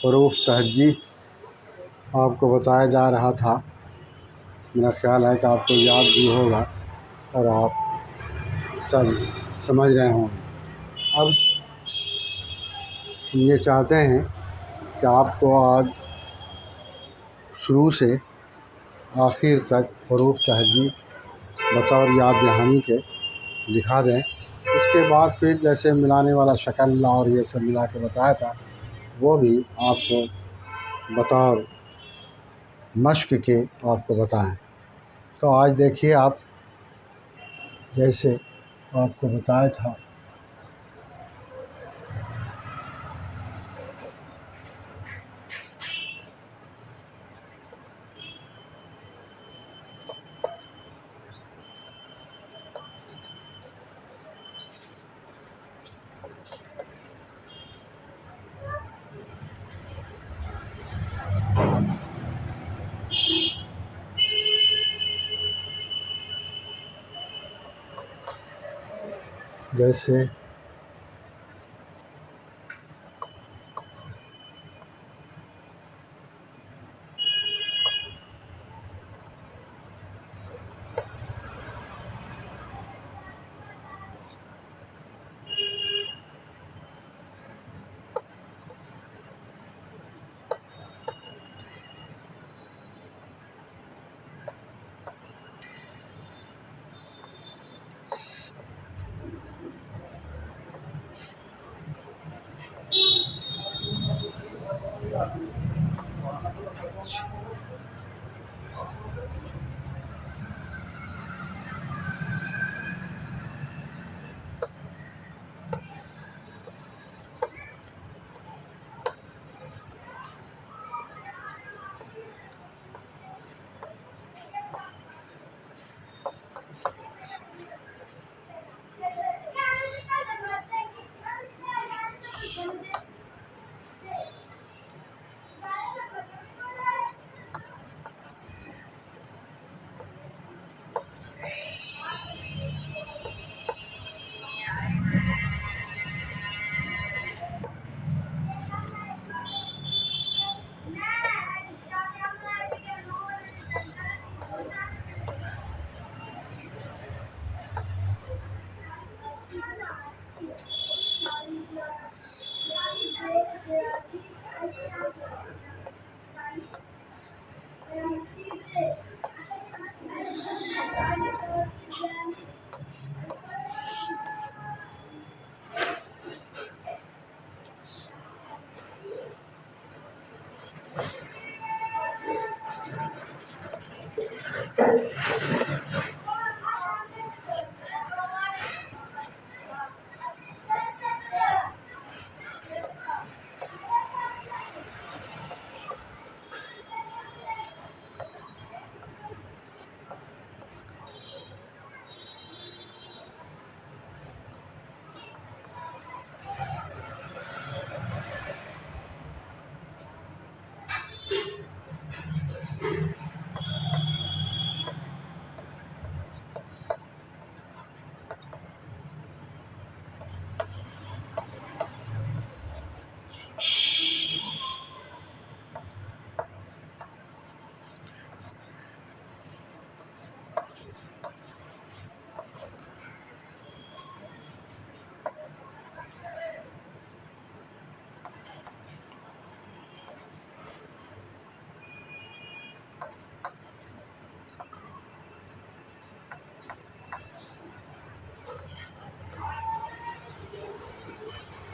हरूफ तहज्जी आपको बताया जा रहा था। मेरा ख़्याल है कि आपको याद भी होगा और आप सब समझ रहे होंगे। अब हम ये चाहते हैं कि आपको आज शुरू से आखिर तक हरूफ तहज्जी बतौर याद दहानी के दिखा दें। इसके बाद फिर जैसे मिलाने वाला शक्ल और ये सब मिला के बताया था, वो भी आपको बतौर मश्क के आपको बताएं। तो आज देखिए आप, जैसे आपको बताया था, जैसे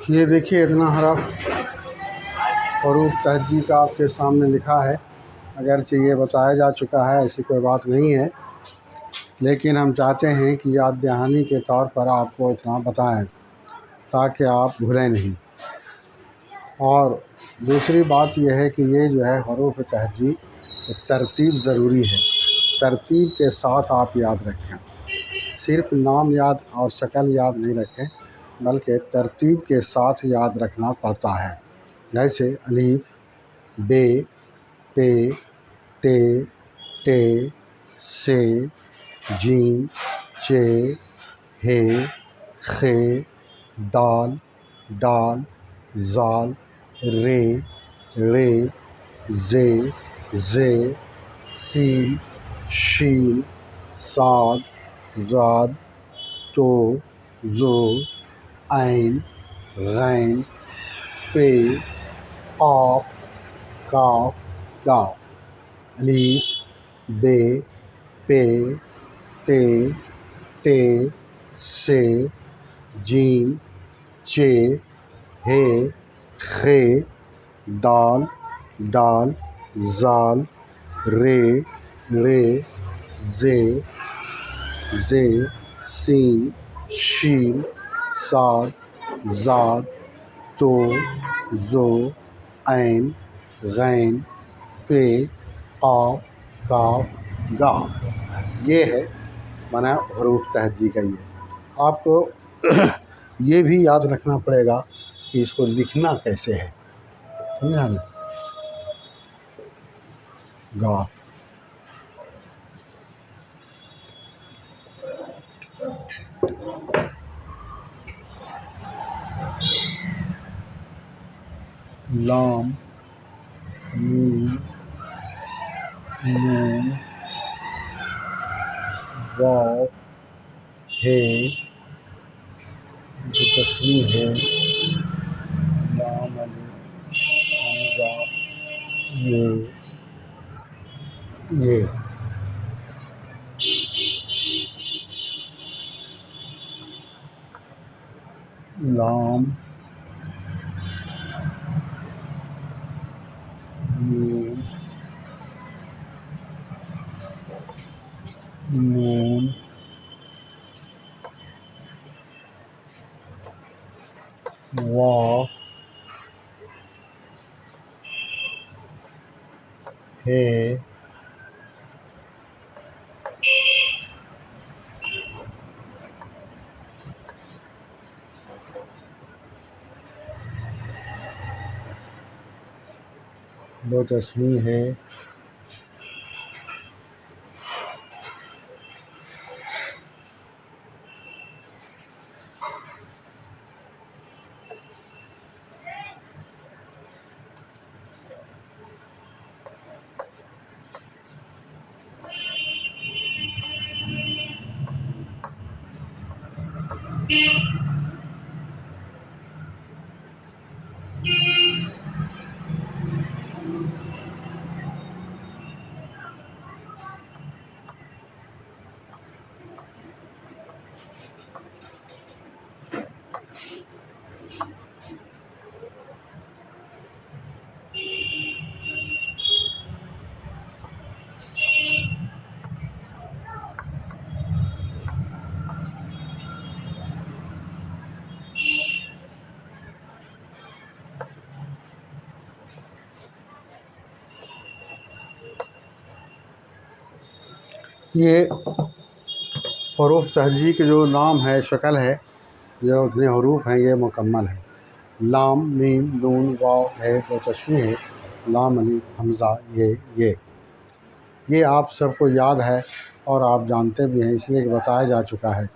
ये देखिए, इतना हरफ हरूफ तहज्जी का आपके सामने लिखा है। अगरचे ये बताया जा चुका है, ऐसी कोई बात नहीं है, लेकिन हम चाहते हैं कि याद दहानी के तौर पर आपको इतना बताएं ताकि आप भूलें नहीं। और दूसरी बात यह है कि ये जो है हरूफ तहज्जी, तरतीब ज़रूरी है। तरतीब के साथ आप याद रखें, सिर्फ नाम याद और शक्ल याद नहीं रखें, बल्कि तरतीब के साथ याद रखना पड़ता है। जैसे अलीफ, बे, पे, ते, टे, से, जीम, चे, हे, खे, दाल, डाल, ज़ाल, रे, रे, जे, सीन, शीन, साद, जाद, तो, जो, ऐन, गैन, पे, काफ, काफ, गाफ, अलीफ, बे, पे, ते, टे, से, जीम, चे, हे, खे, दाल, डाल, जाल, रे, जे, सीन, शीन, साद, जाद, तो, जो, ऐन, गैन, पे, काफ, काफ, गाफ। ये है माना हरूफ तहज्जी का। ये आपको ये भी याद रखना पड़ेगा कि इसको लिखना कैसे है, समझा ना। गाफ, लाम, मीम, नून, वाव, हे, जो तस्वीर है, लाम, अलिफ, हमजा, ये लाम, मीम, नून, वाव, हे, दो तस्वीर है, ये हरूफ तहज्जी के जो नाम है, शक्ल है, जो उतने हरूफ हैं, ये मुकम्मल है। लाम, मीम, नून, वाव, है, दो तस्वीर है, लाम, अलिफ, हमज़ा, ये आप सबको याद है और आप जानते भी हैं, इसलिए कि बताया जा चुका है।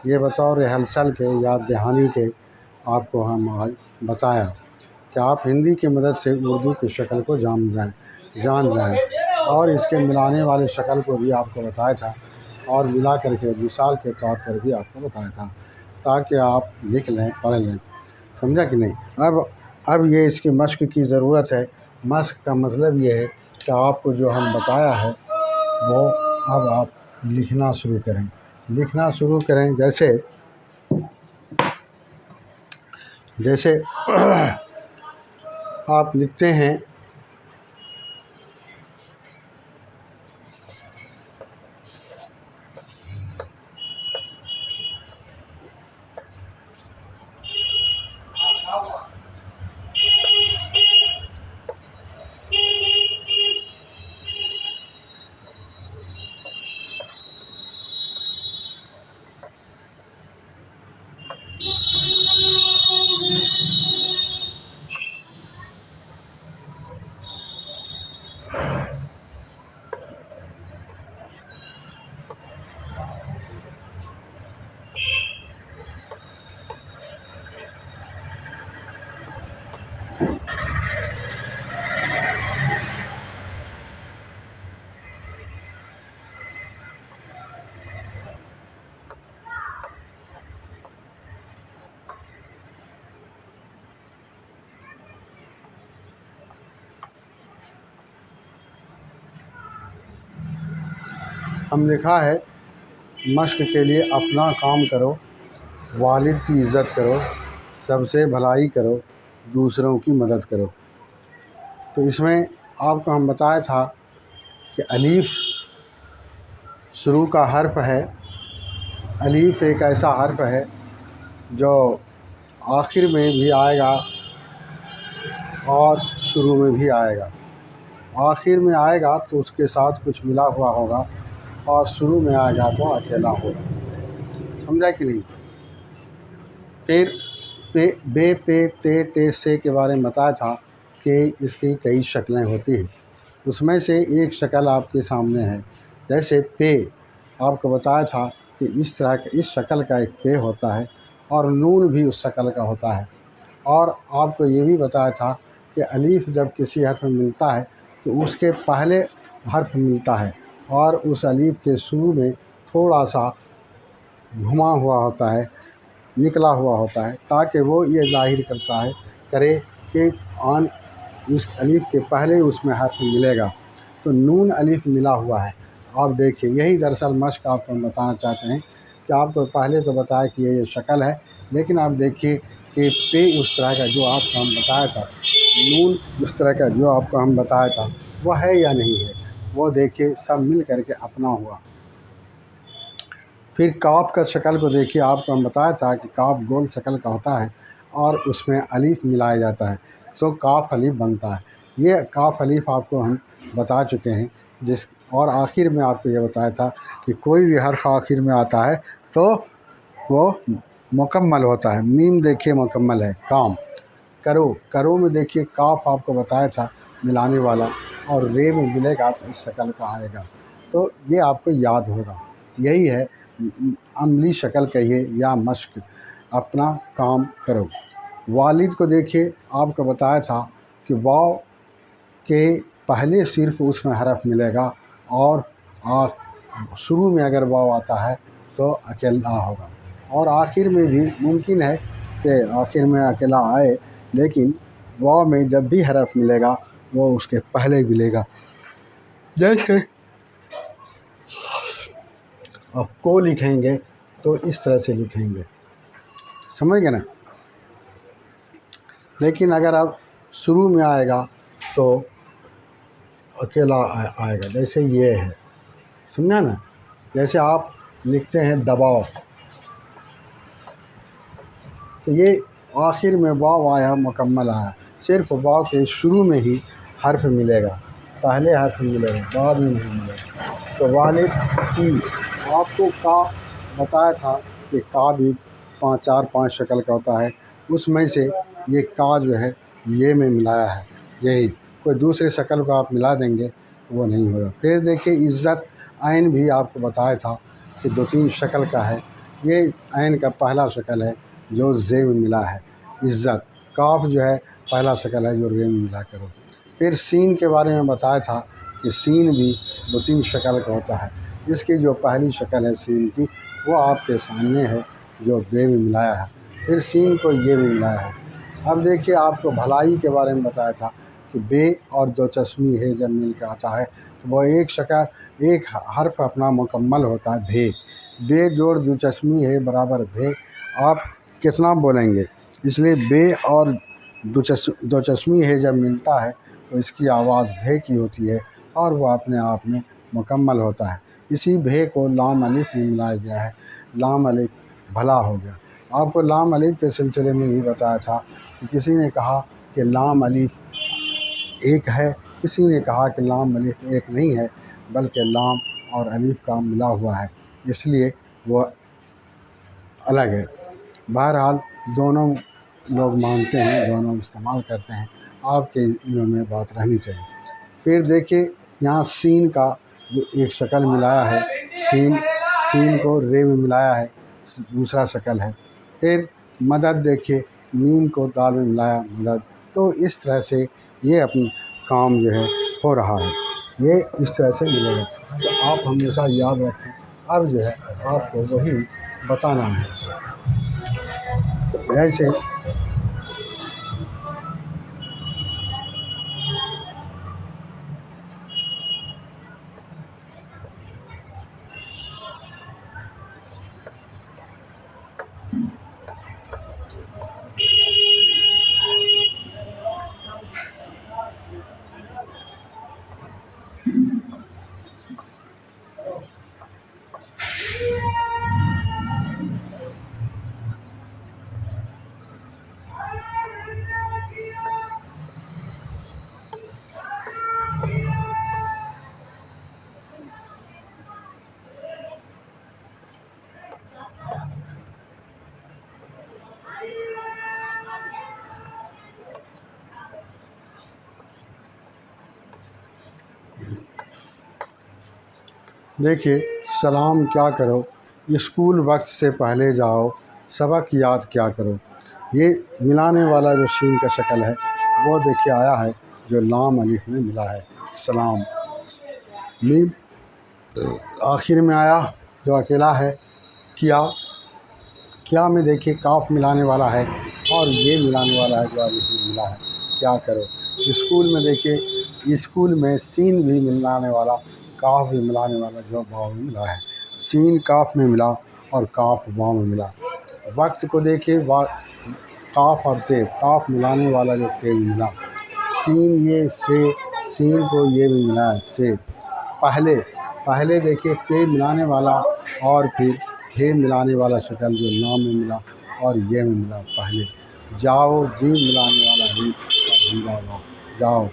ये बतौर रिहर्सल के, याद दहानी के आपको हम आज बताया कि आप हिंदी की मदद से उर्दू की शक्ल को जान जाएँ और इसके मिलाने वाले शक्ल को भी आपको बताया था और मिला करके मिसाल के तौर पर भी आपको बताया था, ताकि आप लिख लें, पढ़ लें, समझा कि नहीं। अब ये इसकी मश्क की ज़रूरत है। मश्क का मतलब ये है कि आपको जो हम बताया है वो अब आप लिखना शुरू करें। जैसे आप लिखते हैं, हम लिखा है मश्क के लिए अपना काम करो, वालिद की इज़्ज़त करो, सबसे भलाई करो, दूसरों की मदद करो। तो इसमें आपको हम बताया था कि अलीफ़ शुरू का हर्फ है। अलीफ़ एक ऐसा हर्फ है जो आखिर में भी आएगा और शुरू में भी आएगा। आखिर में आएगा तो उसके साथ कुछ मिला हुआ होगा और शुरू में आएगा तो अकेला होगा। समझा कि नहीं? फिर पे, बे, पे, ते, टे, से के बारे में बताया था कि इसकी कई शक्लें होती हैं। उसमें से एक शक्ल आपके सामने है। जैसे पे, आपको बताया था कि इस तरह का इस शक्ल का एक पे होता है और नून भी उस शक्ल का होता है। और आपको ये भी बताया था कि अलीफ़ जब किसी हर्फ में मिलता है तो उसके पहले हर्फ मिलता है और उस अलीफ़ के शुरू में थोड़ा सा घुमा हुआ होता है, निकला हुआ होता है, ताकि वो ये ज़ाहिर करता है करे कि आन उस अलीफ़ के पहले उसमें हर्फ मिलेगा। तो नून अलीफ़ मिला हुआ है। आप देखिए, यही दरअसल मश्क आपको हम बताना चाहते हैं कि आपको पहले तो बताया कि ये शक्ल है, लेकिन आप देखिए कि पे उस तरह का जो आपको हम बताया था, नून उस तरह का जो आपको हम बताया था, वह है या नहीं है, वो देखिए सब मिल कर के अपना हुआ। फिर काफ का शक्ल को देखिए, आपको हम बताया था कि काफ गोल शक्ल का होता है और उसमें अलीफ़ मिलाया जाता है तो काफ अलीफ़ बनता है। ये काफ अलीफ़ आपको हम बता चुके हैं। जिस और आखिर में आपको ये बताया था कि कोई भी हर्फ आखिर में आता है तो वो मुकम्मल होता है। मीम देखिए मुकम्मल है। काम, करो, करो में देखिए काफ आपको बताया था मिलाने वाला और रे में मिलेगा तो इस शक्ल का आएगा। तो ये आपको याद होगा। यही है अमली शक्ल कहिए या मश्क, अपना काम करो। वालिद को देखिए, आपको बताया था कि वाव के पहले सिर्फ उसमें हरफ मिलेगा और शुरू में अगर वाव आता है तो अकेला होगा और आखिर में भी मुमकिन है कि आखिर में अकेला आए, लेकिन वाव में जब भी हरफ मिलेगा वो उसके पहले मिलेगा। जैसे अब को लिखेंगे तो इस तरह से लिखेंगे, समझ गए ना? लेकिन अगर आप शुरू में आएगा तो अकेला आएगा। जैसे ये है, समझा ना? जैसे आप लिखते हैं दबाव, तो ये आखिर में वाव आया, मुकम्मल आया, सिर्फ वाव के शुरू में ही हर्फ मिलेगा, पहले हर्फ मिलेगा, बाद में नहीं मिलेगा। तो वालिद की, आपको का बताया था कि का भी चार पाँच शक्ल का होता है। उसमें से ये का जो है ये में मिलाया है। यही कोई दूसरे शक्ल को आप मिला देंगे तो वो नहीं होगा। फिर देखिए इज़्ज़त, ऐन भी आपको बताया था कि दो तीन शक्ल का है। ये ऐन का पहला शक्ल है जो जे में मिला है। इज़्ज़त, काफ जो है पहला शक्ल है जो रे में मिला करो। फिर सीन के बारे में बताया था कि सीन भी दो तीन शक्ल का होता है। इसकी जो पहली शक्ल है सीन की, वो आपके सामने है जो बे में मिलाया है। फिर सीन को ये में मिलाया है। अब देखिए, आपको भलाई के बारे में बताया था कि बे और दो चश्मी है जब मिल के आता है तो वो एक शक्ल, एक हर्फ अपना मुकम्मल होता है। भे, बे जोड़ दो चश्मी है बराबर भे। आप कितना बोलेंगे? इसलिए बे और दो चश्मी है जब मिलता है तो इसकी आवाज़ भे की होती है और वो अपने आप में मुकम्मल होता है। इसी भे को लाम अलिफ में मिलाया गया है। लाम अलिफ भला हो गया। आपको लाम अलिफ के सिलसिले में भी बताया था कि किसी ने कहा कि लाम अलिफ एक है, किसी ने कहा कि लाम अलिफ एक नहीं है, बल्कि लाम और अलिफ का मिला हुआ है, इसलिए वो अलग है। बहरहाल दोनों लोग मानते हैं, दोनों इस्तेमाल करते हैं, आपके इल्म में बात रहनी चाहिए। फिर देखिए, यहाँ सीन का जो एक शक्ल मिलाया है, सीन को रे में मिलाया है, दूसरा शक्ल है। फिर मदद देखिए, मीम को दाल में मिलाया मदद। तो इस तरह से ये अपनी काम जो है हो रहा है, ये इस तरह से मिलेगा। तो आप हमेशा याद रखें। अब जो है आपको वही बताना है। ऐसे देखिए, सलाम क्या करो, स्कूल वक्त से पहले जाओ, सबक याद क्या करो। ये मिलाने वाला जो शीन का शक्ल है वो देखिए आया है जो लाम अलिफ में मिला है। सलाम मीम आखिर में आया जो अकेला है। क्या क्या में देखिए काफ मिलाने वाला है और ये मिलाने वाला है जो अलिफ में मिला है। क्या करो, स्कूल में देखिए, स्कूल में सीन भी मिलाने वाला, काफ भी मिलाने वाला जो वाव में मिला है। सीन काफ में मिला और काफ वाव में मिला। वक्त को देखिए, काफ और ते, काफ मिलाने वाला जो ते भी मिला। सीन ये से, सीन को ये भी मिला है से। पहले पहले देखिए पे मिलाने वाला और फिर हे मिलाने वाला शक्ल जो नाम में मिला और ये में मिला पहले। जाओ जी मिलाने वाला ही और मिला हुआ जाओ।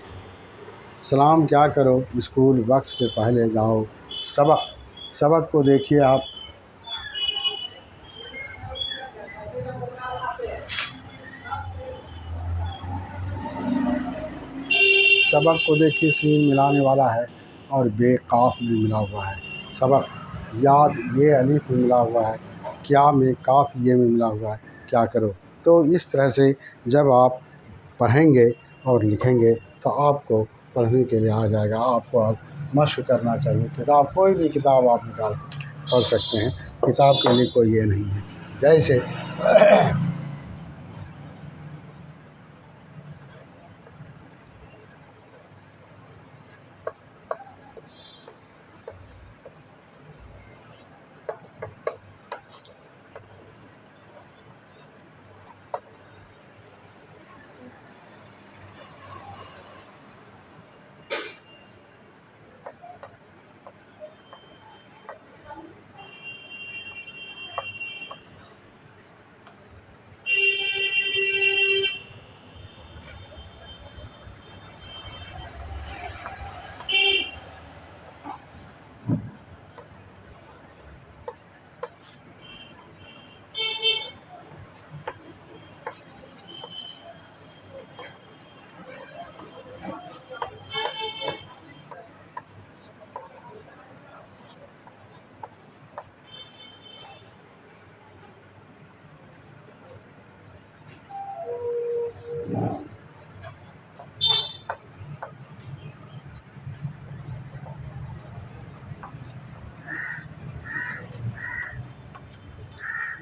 सलाम क्या करो, स्कूल वक्त से पहले जाओ। सबक सबक को देखिए आप, सबक को देखिए सीन मिलाने वाला है और बे काफ में मिला हुआ है। सबक याद ये अलीफ में मिला हुआ है। क्या में काफ ये में मिला हुआ है। क्या करो। तो इस तरह से जब आप पढ़ेंगे और लिखेंगे तो आपको पढ़ने के लिए आ जाएगा। आपको अब मशक करना चाहिए। किताब कोई भी किताब आप निकाल पढ़ सकते हैं, किताब के लिए कोई ये नहीं है। जैसे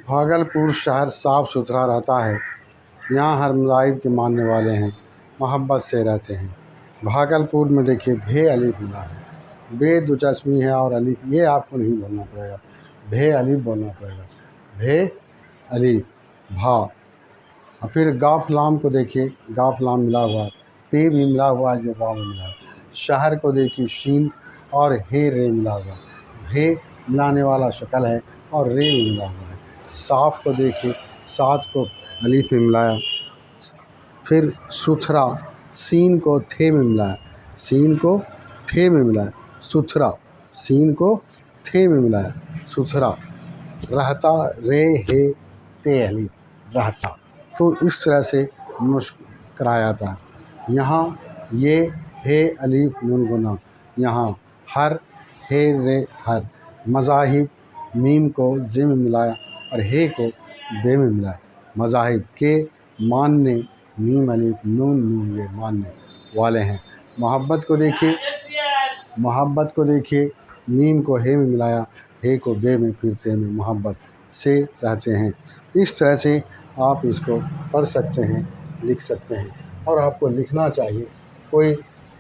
भागलपुर शहर साफ़ सुथरा रहता है। यहाँ हर मज़ाहिब के मानने वाले हैं, मोहब्बत से रहते हैं। भागलपुर में देखिए भे अलीफ मिला है। बे दुचस्मी है और अलीफ ये आपको नहीं बोलना पड़ेगा, भे अलीफ बोलना पड़ेगा। भे अलीफ भा। और फिर गाफ लाम को देखिए, गाफ लाम मिला हुआ है, पे भी मिला हुआ है जो वाव में मिला है। शहर को देखिए शीन और हे रे मिला हुआ है। भे मिलाने वाला शक्ल है और रे भी मिला हुआ है। साफ़ को देखिए, सात को अलीफ में मिलाया। फिर सुथरा सीन को थे में मिलाया, सीन को थे में मिलाया। सुथरा सीन को थे में मिलाया, सुथरा। रहता रे हे ते अलीफ रहता। तो इस तरह से मुश्क कराया था। यहाँ ये हे अलीफ नून गुना, यहाँ हर हे रे हर। मज़ाहिब मीम को जे में मिलाया और हे को बे में मिलाया। मज़ाहिब के मानने, मीम अलीफ नून नून ये मानने वाले हैं। मोहब्बत को देखिए, मोहब्बत को देखिए मीम को हे में मिलाया, हे को बे में, फिर ते में। मोहब्बत से रहते हैं। इस तरह से आप इसको पढ़ सकते हैं, लिख सकते हैं और आपको लिखना चाहिए। कोई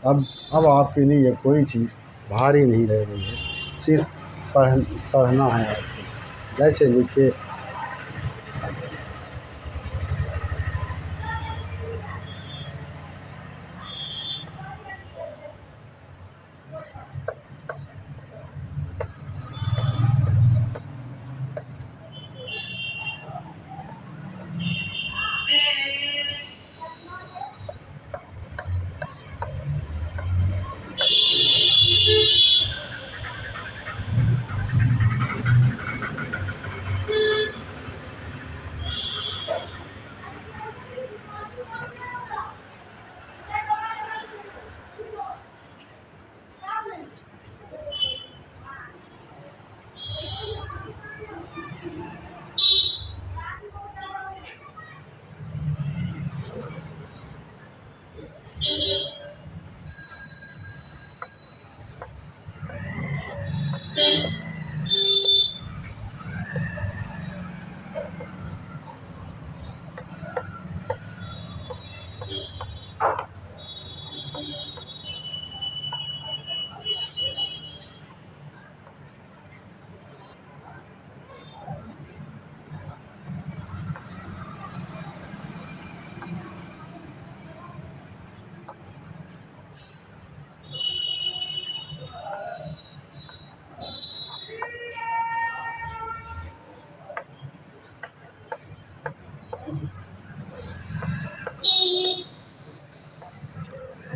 अब आपके लिए ये कोई चीज़ भारी नहीं रह गई है, सिर्फ पढ़ना है आपको। जैसे लिखिए,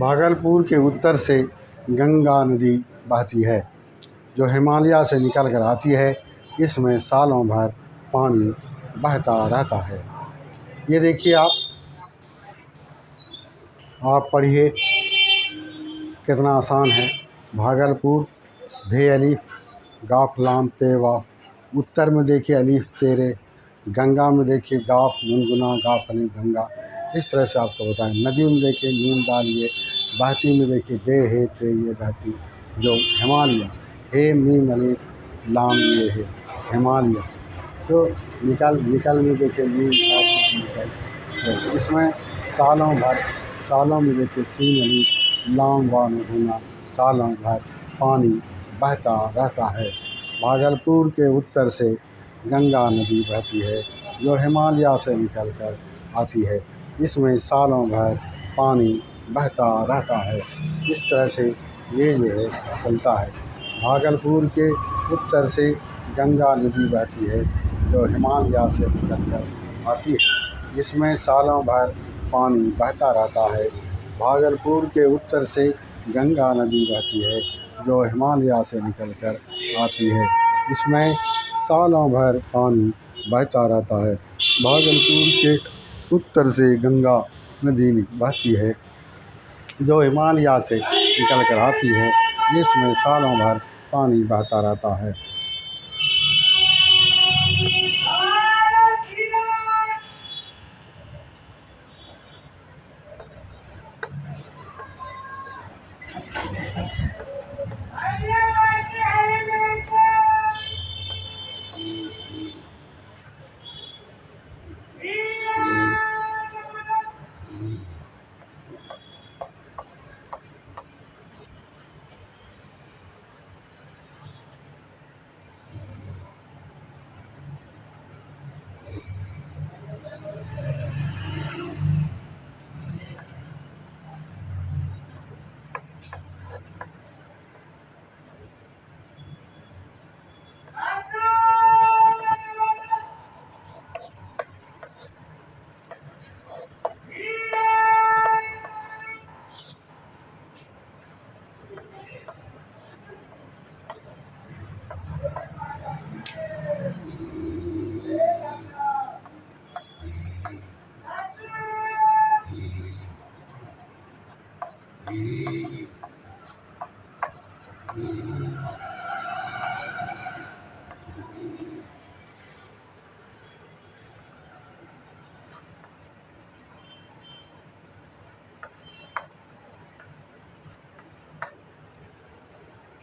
भागलपुर के उत्तर से गंगा नदी बहती है जो हिमालय से निकल कर आती है। इसमें सालों भर पानी बहता रहता है। ये देखिए आप पढ़िए कितना आसान है। भागलपुर भे अलीफ गाफ लाम पे वाव। उत्तर में देखिए अलीफ तेरे। गंगा में देखिए गाफ गुनगुना गाफ अलीफ गंगा। इस तरह से आपको बताएं। नदी में देखिए नून डालिए। बहती में देखिए बे हे ते ये बहती जो हिमालय हे मीम अलीफ लाम ये है हिमालय। तो निकल में देखिए मीम निकल। तो इसमें सालों में देखिए सीन अलीफ लाम वान गुना सालों भर पानी बहता रहता है। भागलपुर के उत्तर से गंगा नदी बहती है जो हिमालय से निकल कर आती है। इसमें सालों भर पानी बहता रहता है। इस तरह से ये जो है चलता है। भागलपुर के उत्तर से गंगा नदी बहती है जो हिमालय से निकल कर आती है। इसमें सालों भर पानी बहता रहता है। भागलपुर के उत्तर से गंगा नदी बहती है जो हिमालय से निकल कर आती है। इसमें सालों भर पानी बहता रहता है। भागलपुर के उत्तर से गंगा नदी बहती है जो हिमालय से निकल कर आती है। इसमें सालों भर पानी बहता रहता है।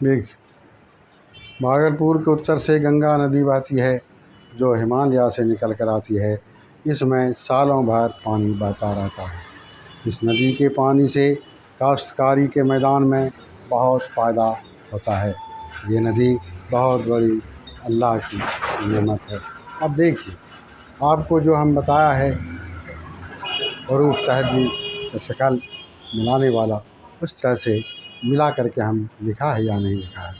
देखिए भागलपुर के उत्तर से गंगा नदी बहती है जो हिमालय से निकल कर आती है। इसमें सालों भर पानी बहता रहता है। इस नदी के पानी से काश्तकारी के मैदान में बहुत फ़ायदा होता है। ये नदी बहुत बड़ी अल्लाह की नेमत है। अब देखिए आपको जो हम बताया है हरूफ तहज़ीब की शक्ल मिलाने वाला, उस तरह से मिला करके हम लिखा है या नहीं लिखा है।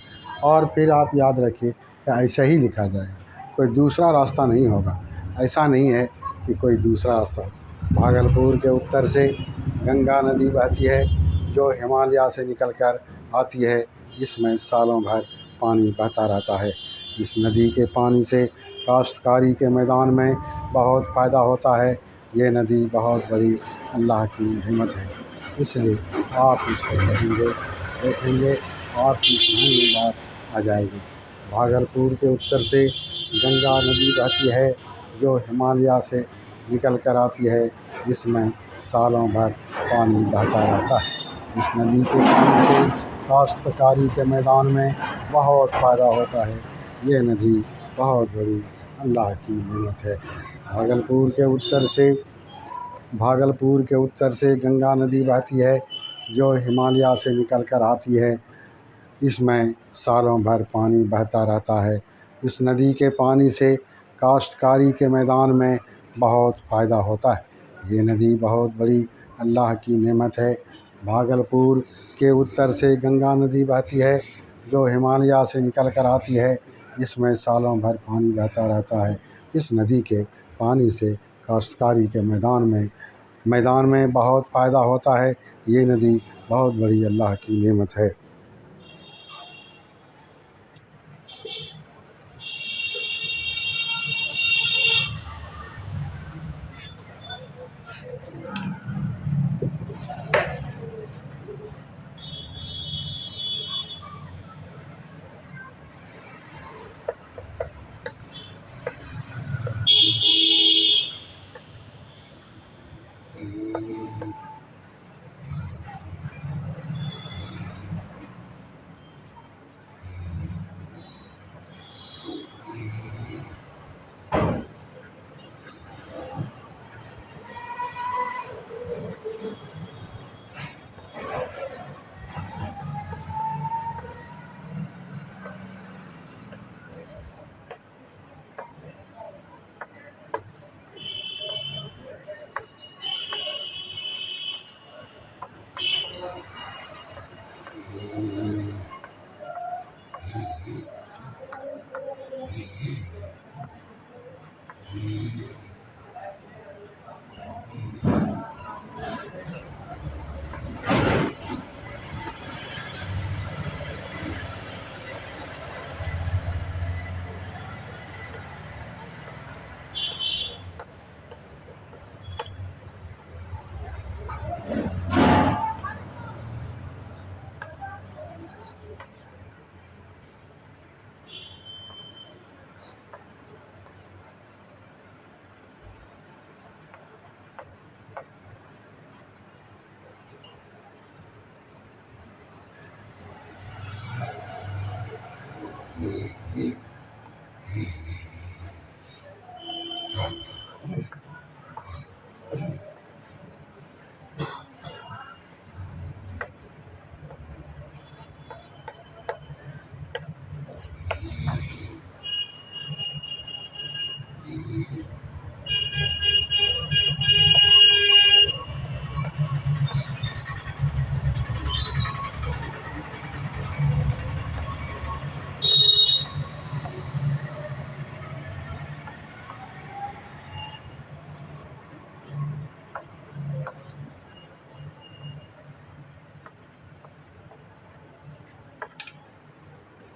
और फिर आप याद रखिए कि ऐसा ही लिखा जाएगा, कोई दूसरा रास्ता नहीं होगा। ऐसा नहीं है कि कोई दूसरा रास्ता। भागलपुर के उत्तर से गंगा नदी बहती है जो हिमालय से निकल कर आती है। इसमें सालों भर पानी बहता रहता है। इस नदी के पानी से काश्तकारी के मैदान में बहुत फ़ायदा होता है। ये नदी बहुत बड़ी अल्लाह की नेमत है। इसलिए आप इसको पढ़ेंगे, देखेंगे, आपकी समझ में बात आ जाएगी। भागलपुर के उत्तर से गंगा नदी बहती है जो हिमालय से निकल कर आती है। इसमें सालों भर पानी बहता रहता है। इस नदी के पानी से काश्तकारी के मैदान में बहुत फ़ायदा होता है। ये नदी बहुत बड़ी अल्लाह की नेमत है। भागलपुर के उत्तर से गंगा नदी बहती है जो हिमालय से निकल कर आती है। इसमें सालों भर पानी बहता रहता है। इस नदी के पानी से काश्तकारी के मैदान में बहुत फ़ायदा होता है। ये नदी बहुत बड़ी अल्लाह की नेमत है। भागलपुर के उत्तर से गंगा नदी बहती है जो हिमालय से निकल कर आती है। इसमें सालों भर पानी बहता रहता है। इस नदी के पानी से काश्तकारी के मैदान में बहुत फ़ायदा होता है। ये नदी बहुत बड़ी अल्लाह की नेमत है।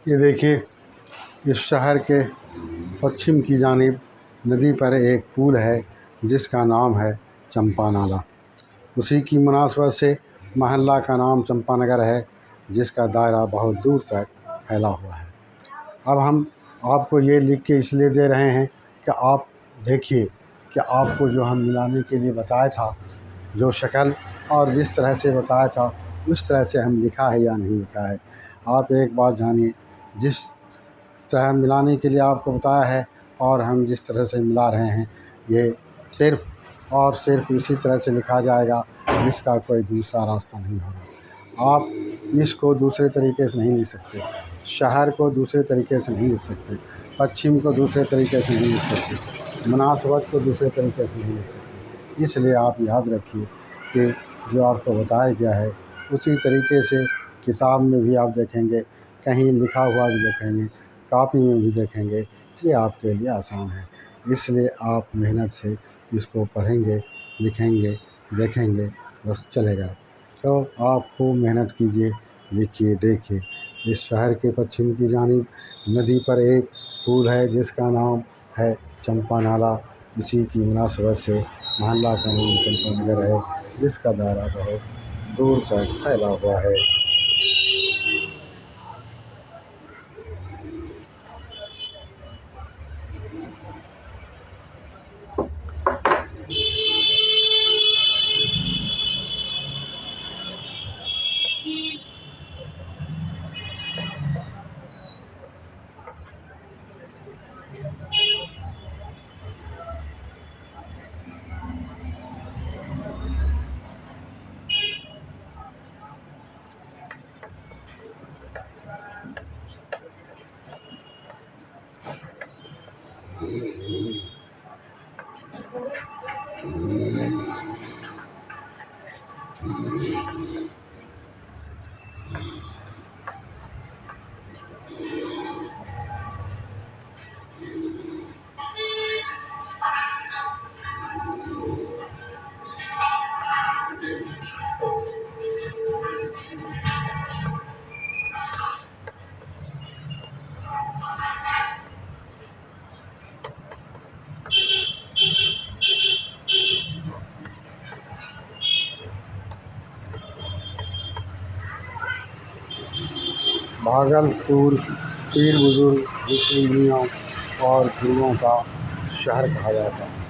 ये देखिए, इस शहर के पश्चिम की जानिब नदी पर एक पुल है जिसका नाम है चंपा नाला। उसी की मुनासबत से महल्ला का नाम चंपानगर है, जिसका दायरा बहुत दूर तक फैला हुआ है। अब हम आपको ये लिख के इसलिए दे रहे हैं कि आप देखिए कि आपको जो हम मिलाने के लिए बताया था, जो शक्ल और जिस तरह से बताया था उस तरह से हम लिखा है या नहीं लिखा है। आप एक बात जानिए, जिस तरह मिलाने के लिए आपको बताया है और हम जिस तरह से मिला रहे हैं, ये सिर्फ़ और सिर्फ इसी तरह से लिखा जाएगा, इसका कोई दूसरा रास्ता नहीं होगा। आप इसको दूसरे तरीके से नहीं लिख सकते, शहर को दूसरे तरीके से नहीं लिख सकते, पश्चिम को दूसरे तरीके से नहीं लिख सकते, मुनासबत को दूसरे तरीके से नहीं लिख सकते। इसलिए आप याद रखिए कि जो आपको बताया गया है उसी तरीके से किताब में भी आप देखेंगे, कहीं लिखा हुआ भी देखेंगे, कॉपी में भी देखेंगे, ये आपके लिए आसान है। इसलिए आप मेहनत से इसको पढ़ेंगे, लिखेंगे, देखेंगे, बस चलेगा। तो आप खूब मेहनत कीजिए, लिखिए, देखिए। इस शहर के पश्चिम की जानिब नदी पर एक पुल है जिसका नाम है चंपा नाला। इसी की मुनासबत से मोहल्ला का नाम चंपानगर है, जिसका दायरा बहुत दूर तक फैला हुआ है। भागलपुर पीर बुजुर्ग ऋषि मुनियों और गुरुओं का शहर कहा जाता है।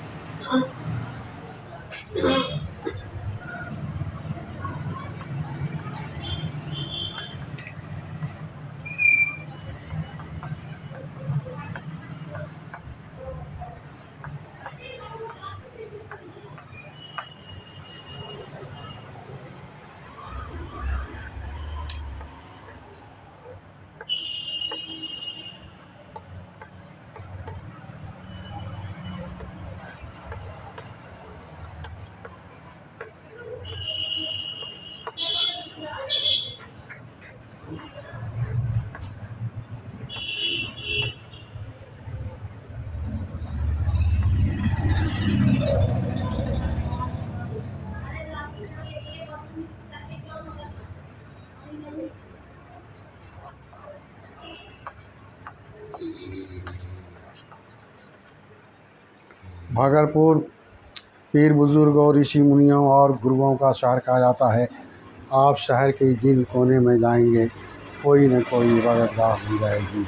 भागलपुर पीर बुजुर्ग और ऋषि मुनियों और गुरुओं का शहर कहा जाता है। आप शहर के जिन कोने में जाएंगे कोई न कोई इबादतगाह मिल जाएगी।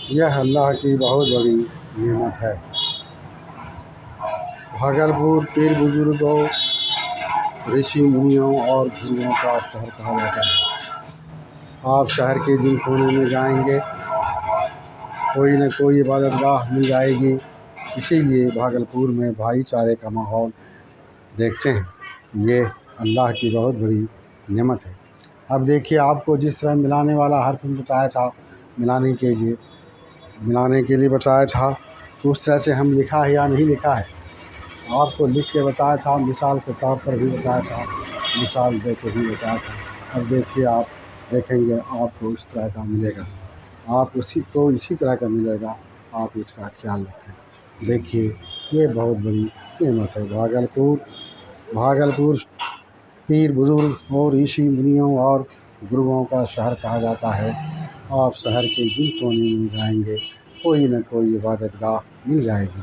यह अल्लाह की बहुत बड़ी नेमत है। भागलपुर पीर बुजुर्गों ऋषि मुनियों और गुरुओं का शहर कहा जाता है। आप शहर के जिन कोने में जाएंगे कोई न कोई इबादतगाह मिल जाएगी। इसीलिए भागलपुर में भाईचारे का माहौल देखते हैं। ये अल्लाह की बहुत बड़ी नेमत है। अब देखिए, आपको जिस तरह मिलाने वाला हर्फ बताया था, मिलाने के लिए बताया था, तो उस तरह से हम लिखा है या नहीं लिखा है आपको लिख के बताया था। मिसाल के तौर पर भी बताया था, मिसाल दे के भी बताया था। अब देखिए, आप देखेंगे आपको इस तरह का मिलेगा, आप इसी तरह का मिलेगा। आप इसका ख्याल रखें। देखिए, ये बहुत बड़ी नेमत है। भागलपुर पीर बुजुर्ग और ऋषि मुनियों और गुरुओं का शहर कहा जाता है। आप शहर के जिन कोने में जाएंगे कोई न कोई इबादतगाह मिल जाएगी।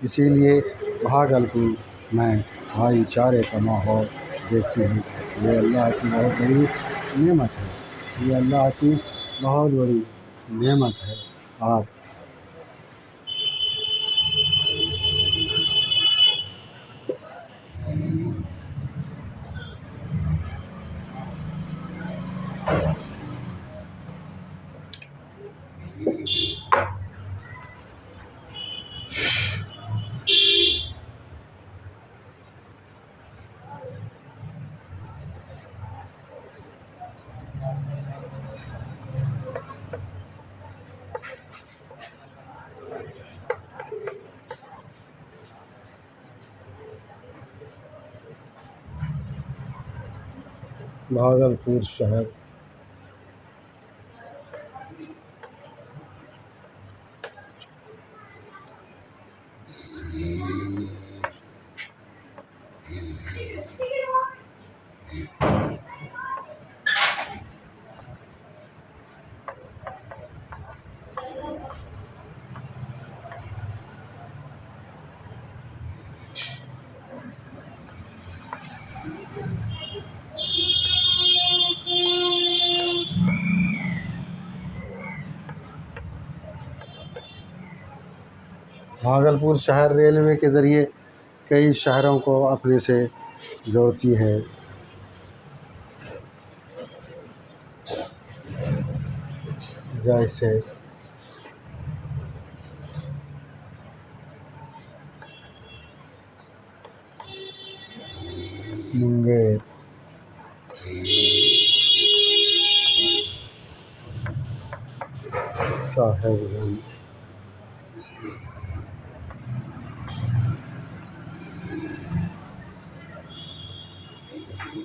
इसीलिए भागलपुर में भाईचारे का माहौल देखते हैं। ये अल्लाह की बहुत बड़ी नेमत है। ये अल्लाह की बहुत बड़ी नेमत है। आप भागलपुर शहर भागलपुर शहर रेलवे के ज़रिए कई शहरों को अपने से जोड़ती है, जैसे मुंगेर, साहेबगंज,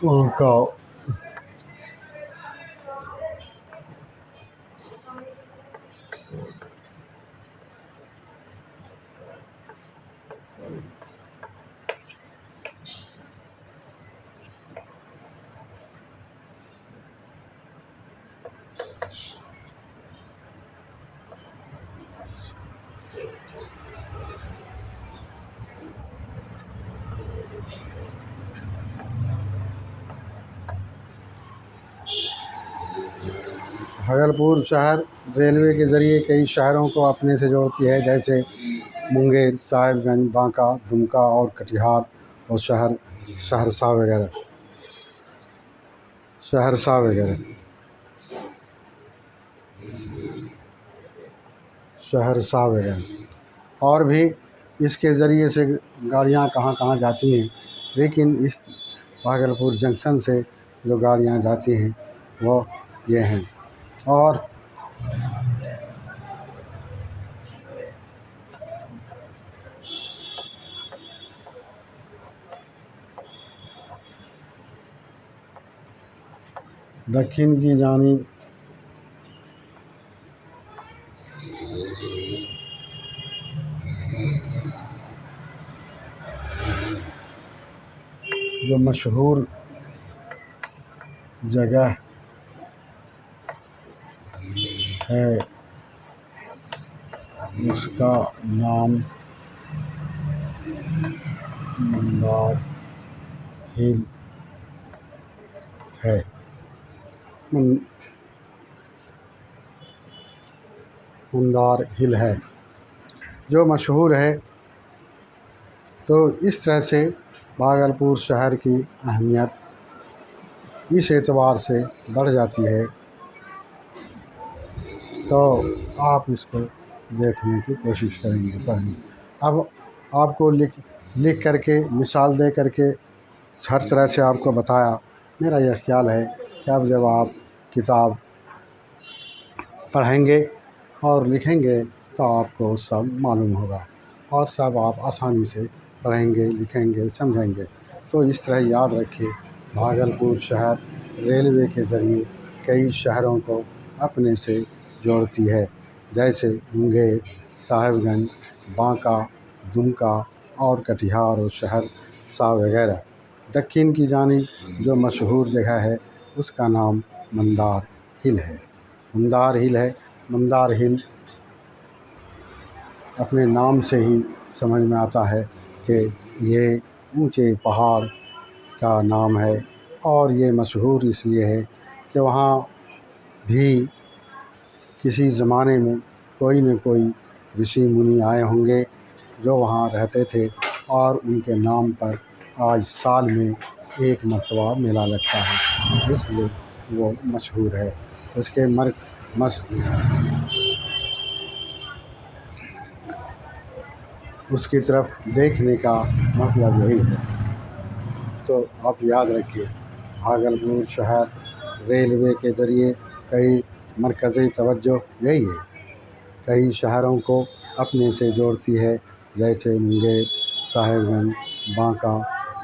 बांका, भागलपुर शहर रेलवे के ज़रिए कई शहरों को अपने से जोड़ती है, जैसे मुंगेर, साहिबगंज, बांका, दुमका और कटिहार और सहरसा वगैरह। और भी इसके ज़रिए से गाड़ियाँ कहाँ कहाँ जाती हैं, लेकिन इस भागलपुर जंक्शन से जो गाड़ियाँ जाती हैं वो ये हैं। और दक्षिण की जानिब जो मशहूर जगह है उसका नाम मंदार हिल है। मंदार हिल है जो मशहूर है। तो इस तरह से भागलपुर शहर की अहमियत इस एतबार से बढ़ जाती है। तो आप इसको देखने की कोशिश करेंगे, पढ़ेंगे। अब आपको लिख करके, मिसाल दे करके हर तरह से आपको बताया। मेरा यह ख्याल है कि अब जब आप किताब पढ़ेंगे और लिखेंगे तो आपको सब मालूम होगा और सब आप आसानी से पढ़ेंगे, लिखेंगे, समझेंगे। तो इस तरह याद रखिए, भागलपुर शहर रेलवे के ज़रिए कई शहरों को अपने से जोड़ती है, जैसे मुंगेर, साहिबगंज, बांका, दुमका और कटिहार और सहरसा वगैरह। दक्षिण की जानिब जो मशहूर जगह है उसका नाम मंदार हिल है। मंदार हिल अपने नाम से ही समझ में आता है कि ये ऊंचे पहाड़ का नाम है और ये मशहूर इसलिए है कि वहाँ भी किसी ज़माने में कोई न कोई ऋषि मुनि आए होंगे जो वहाँ रहते थे और उनके नाम पर आज साल में एक मरतबा मेला लगता है, इसलिए वो मशहूर है। उसके उसकी तरफ देखने का मतलब यही है। तो आप याद रखिए, भागलपुर शहर रेलवे के ज़रिए कई मरकज़ी तवज्जो यही है, कई शहरों को अपने से जोड़ती है, जैसे मुंगेर, साहिबगंज, बांका,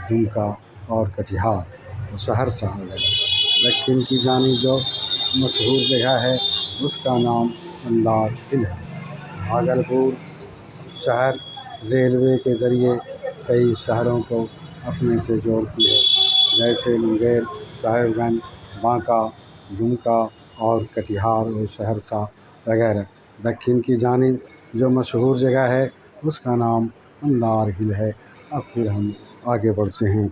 दुमका और कटिहार और सहरसा वगैरह। दक्षिण की जानिब जो मशहूर जगह है उसका नाम मंदार हिल है। भागलपुर शहर रेलवे के ज़रिए कई शहरों को अपने से जोड़ती है, जैसे मुंगेर, साहिबगंज, बांका, दुमका और कटिहार और सहरसा वगैरह। दक्षिण की जानिब जो मशहूर जगह है उसका नाम मंदार हिल है। अब फिर हम आगे बढ़ते हैं।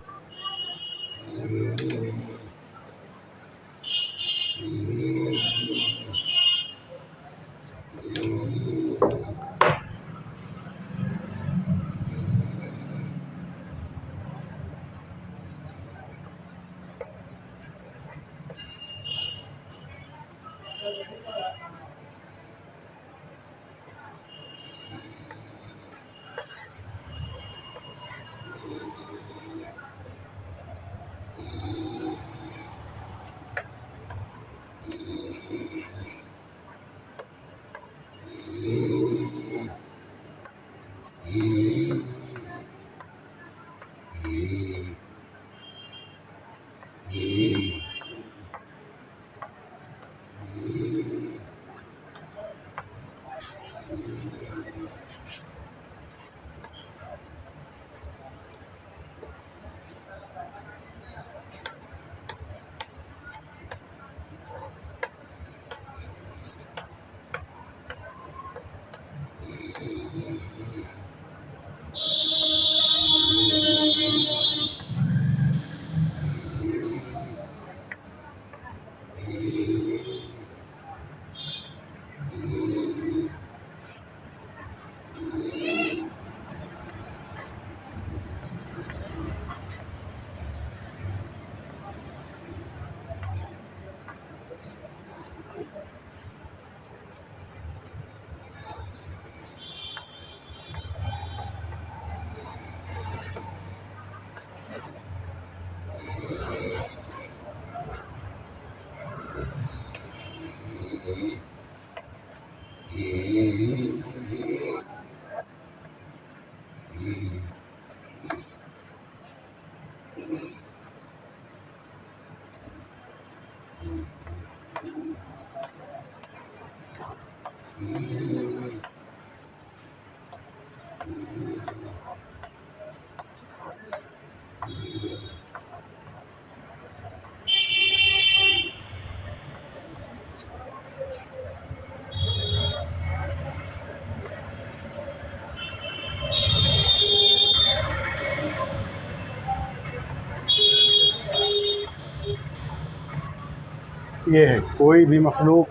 ये है, कोई भी मखलूक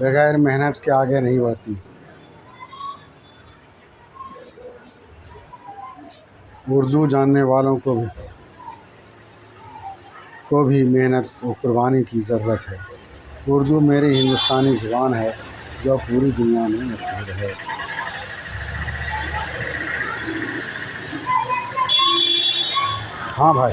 बगैर मेहनत के आगे नहीं बढ़ती। उर्दू जानने वालों को भी मेहनत और कुर्बानी की ज़रूरत है। उर्दू मेरी हिंदुस्तानी ज़ुबान है जो पूरी दुनिया में मशहूर है। हाँ भाई।